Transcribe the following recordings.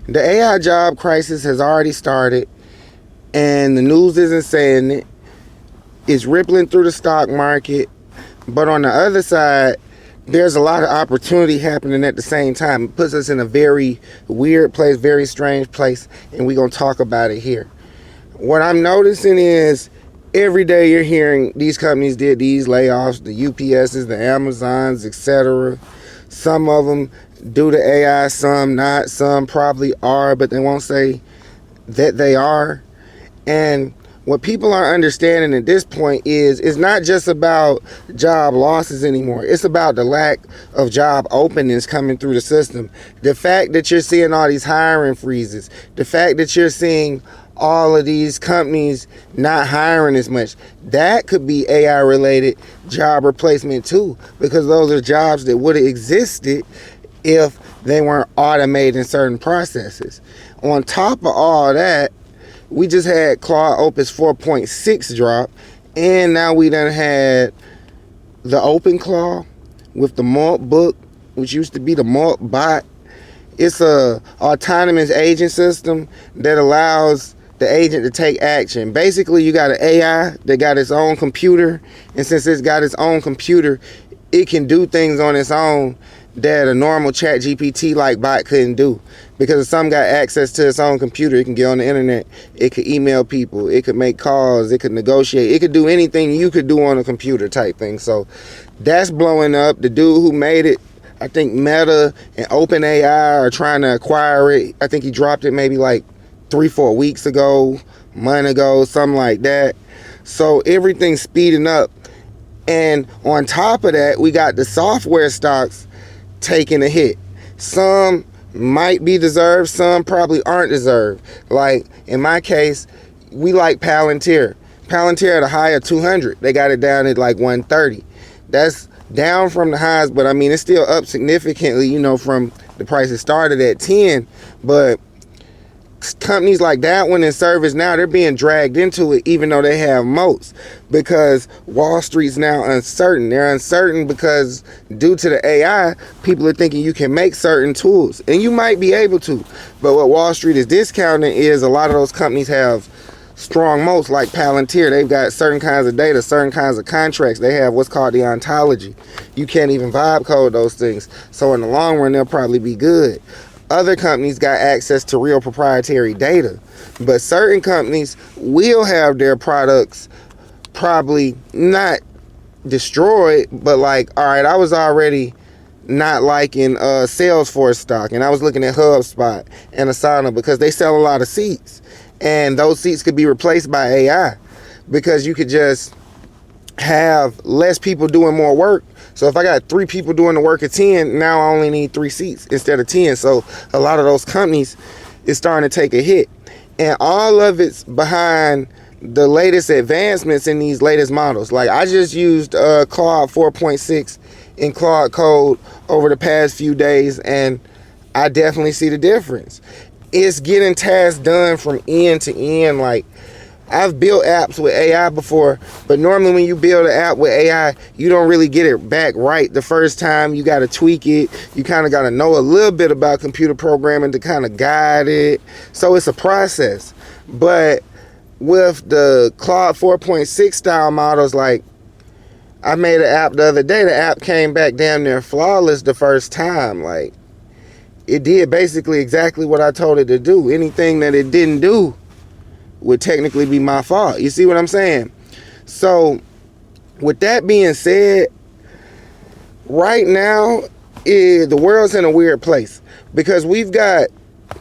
The AI job crisis has already started, and the news isn't saying it. It's rippling through the stock market. But on the other side, there's a lot of opportunity happening at the same time. It puts us in a very weird place, very strange place, and we're going to talk about it here. What I'm noticing is every day you're hearing these companies did these layoffs, the UPSs, the Amazons, etc. Some of them do the AI, some not, some probably are, but they won't say that they are. And what people are understanding at this point is it's not just about job losses anymore. It's about the lack of job openings coming through the system. The fact that you're seeing all these hiring freezes, the fact that you're seeing all of these companies not hiring as much, that could be AI related job replacement too, because those are jobs that would have existed if they weren't automating certain processes. On top of all that, we just had Claude Opus 4.6 drop, and now we done had the OpenClaw with the Malt book, which used to be the Malt bot. It's a autonomous agent system that allows the agent to take action. Basically, you got an AI that got its own computer, and since it's got its own computer, it can do things on its own that a normal chat GPT like bot couldn't do. Because if some got access to its own computer, it can get on the internet, it could email people, it could make calls, it could negotiate, it could do anything you could do on a computer type thing. So that's blowing up. The dude who made it, I think Meta and OpenAI are trying to acquire it. I think he dropped it maybe like 3-4 weeks ago, month ago, something like that. So everything's speeding up. And on top of that, we got the software stocks taking a hit. Some might be deserved, some probably aren't deserved. Like in my case, we like Palantir. Palantir at a high of 200. They got it down at like 130. That's down from the highs, but I mean it's still up significantly, you know, from the price it started at 10. But companies like that one and ServiceNow, they're being dragged into it even though they have moats, because Wall Street's now uncertain. They're uncertain because due to the AI, people are thinking you can make certain tools, and you might be able to, but what Wall Street is discounting is a lot of those companies have strong moats. Like Palantir, they've got certain kinds of data, certain kinds of contracts. They have what's called the ontology. You can't even vibe code those things, so in the long run they'll probably be good. Other companies got access to real proprietary data, but certain companies will have their products probably not destroyed, but like, all right, I was already not liking Salesforce stock, and I was looking at HubSpot and Asana because they sell a lot of seats, and those seats could be replaced by AI because you could just have less people doing more work. So if I got 3 people doing the work of 10, now I only need 3 seats instead of 10. So a lot of those companies is starting to take a hit. And all of it's behind the latest advancements in these latest models. Like I just used Claude 4.6 in Claude Code over the past few days, and I definitely see the difference. It's getting tasks done from end to end. Like I've built apps with AI before, but normally when you build an app with AI, you don't really get it back right the first time. You got to tweak it. You kind of got to know a little bit about computer programming to kind of guide it. So it's a process. But with the Claude 4.6 style models, like I made an app the other day, the app came back damn near flawless the first time. Like it did basically exactly what I told it to do. Anything that it didn't do would technically be my fault. You see what I'm saying? So with that being said, right now the world's in a weird place because we've got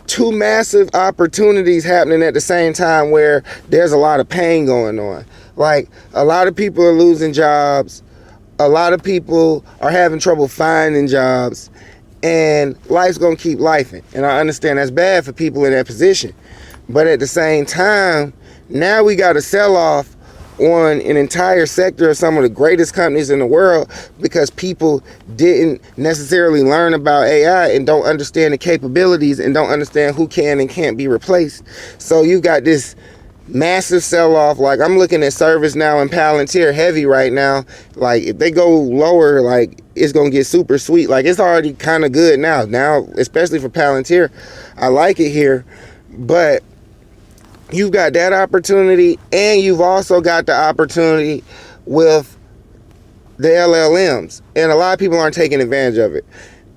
2 massive opportunities happening at the same time where there's a lot of pain going on. Like a lot of people are losing jobs, a lot of people are having trouble finding jobs, and life's gonna keep lifing. And I understand that's bad for people in that position. But at the same time, now we got a sell-off on an entire sector of some of the greatest companies in the world because people didn't necessarily learn about AI and don't understand the capabilities and don't understand who can and can't be replaced. So you got this massive sell-off. Like I'm looking at ServiceNow and Palantir heavy right now. Like if they go lower, like it's gonna get super sweet. Like, it's already kind of good now. Now, especially for Palantir, I like it here. But you've got that opportunity, and you've also got the opportunity with the LLMs, and a lot of people aren't taking advantage of it.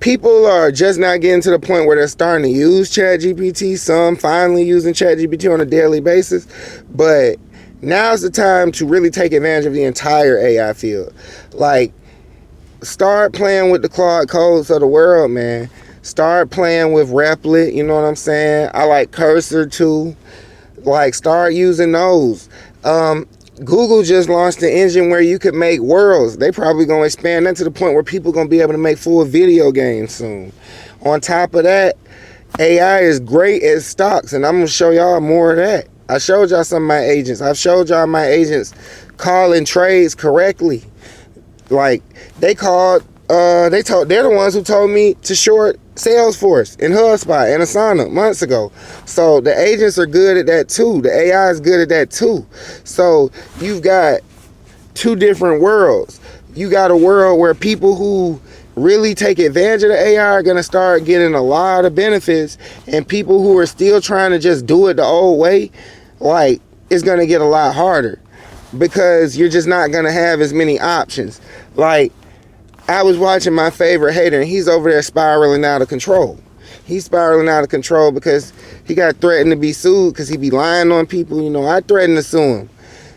People are just not getting to the point where they're starting to use ChatGPT. Some finally using ChatGPT on a daily basis, but now's the time to really take advantage of the entire AI field. Like, start playing with the Claude codes of the world, man. Start playing with Replit, you know what I'm saying? I like Cursor too. Like, start using those. Google just launched an engine where you could make worlds. They probably gonna expand that to the point where people gonna be able to make full video games soon. On top of that, AI is great at stocks, and I'm gonna show y'all more of that. I showed y'all some of my agents. I've showed y'all my agents calling trades correctly. Like, they're the ones who told me to short Salesforce and HubSpot and Asana months ago. So the agents are good at that too. The AI is good at that too. So you've got two different worlds. You got a world where people who really take advantage of the AI are going to start getting a lot of benefits, and people who are still trying to just do it the old way, like, it's going to get a lot harder, because you're just not going to have as many options. Like, I was watching my favorite hater, and he's over there spiraling out of control. He's spiraling out of control because he got threatened to be sued because he be lying on people. You know, I threatened to sue him.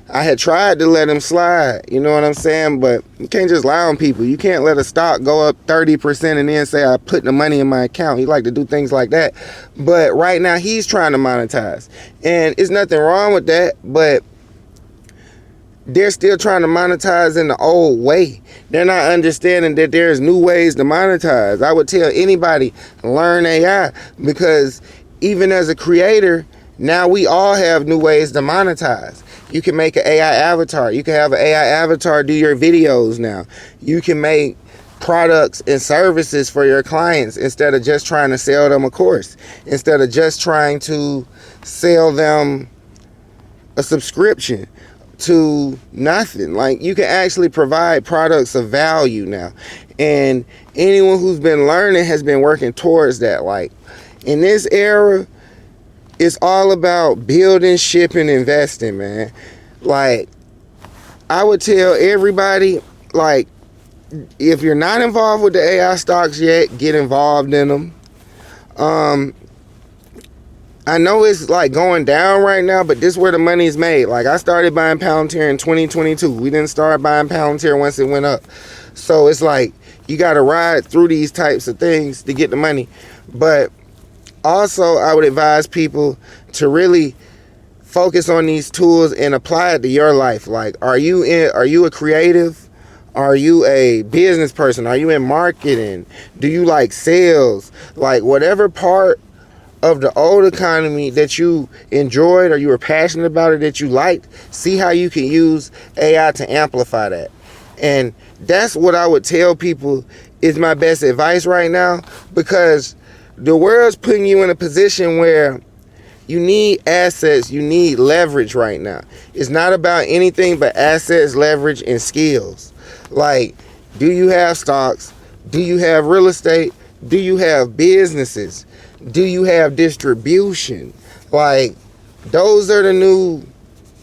I had tried to let him slide, you know what I'm saying? But you can't just lie on people. You can't let a stock go up 30% and then say, I put the money in my account. He like to do things like that. But right now, he's trying to monetize. And it's nothing wrong with that, but they're still trying to monetize in the old way. They're not understanding that there's new ways to monetize. I would tell anybody, learn AI, because even as a creator, now we all have new ways to monetize. You can make an AI avatar. You can have an AI avatar do your videos now. You can make products and services for your clients instead of just trying to sell them a course, instead of just trying to sell them a subscription to nothing. Like, you can actually provide products of value now, and anyone who's been learning has been working towards that. Like, in this era, it's all about building, shipping, investing, man. Like, I would tell everybody, like, if you're not involved with the AI stocks yet, get involved in them. I know it's like going down right now, but this is where the money is made. Like, I started buying Palantir in 2022. We didn't start buying Palantir once it went up. So it's like, you got to ride through these types of things to get the money. But also, I would advise people to really focus on these tools and apply it to your life. Like, are you a creative? Are you a business person? Are you in marketing? Do you like sales? Like, whatever part of the old economy that you enjoyed or you were passionate about it, that you liked, see how you can use AI to amplify that. And that's what I would tell people is my best advice right now, because the world's putting you in a position where you need assets, you need leverage right now. It's not about anything but assets, leverage, and skills. Like, do you have stocks? Do you have real estate? Do you have businesses? Do you have distribution? Like, those are the new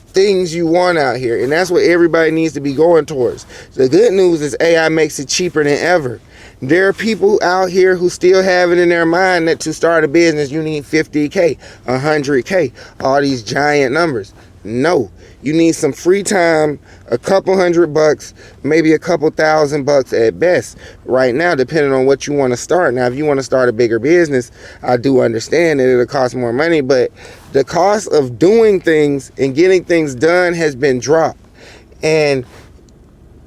things you want out here, and that's what everybody needs to be going towards. The good news is AI makes it cheaper than ever. There are people out here who still have it in their mind that to start a business you need 50K, 100K, all these giant numbers. No, you need some free time, a couple $100, maybe a couple $1,000 at best right now, depending on what you want to start. Now, if you want to start a bigger business, I do understand that it'll cost more money, but the cost of doing things and getting things done has been dropped, and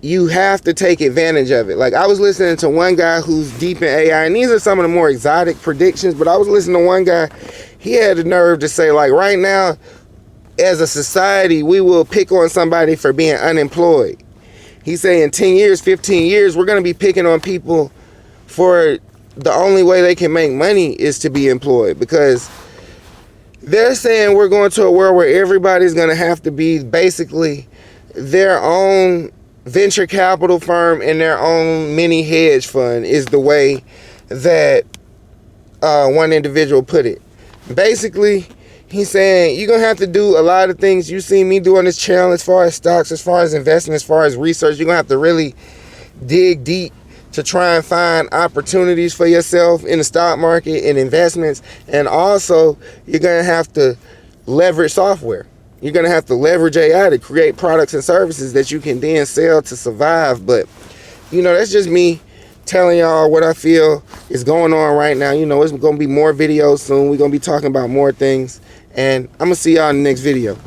you have to take advantage of it. Like, I was listening to one guy who's deep in AI, and these are some of the more exotic predictions, but I was listening to one guy, he had the nerve to say, like, right now, as a society, we will pick on somebody for being unemployed. He's saying 10 years, 15 years, we're going to be picking on people for the only way they can make money is to be employed, because they're saying we're going to a world where everybody's going to have to be basically their own venture capital firm and their own mini hedge fund, is the way that one individual put it. Basically, he's saying you're going to have to do a lot of things you see me do on this channel as far as stocks, as far as investment, as far as research. You're going to have to really dig deep to try and find opportunities for yourself in the stock market and investments. And also, you're going to have to leverage software. You're going to have to leverage AI to create products and services that you can then sell to survive. But, that's just me telling y'all what I feel is going on right now. It's going to be more videos soon. We're going to be talking about more things. And I'm going to see y'all in the next video.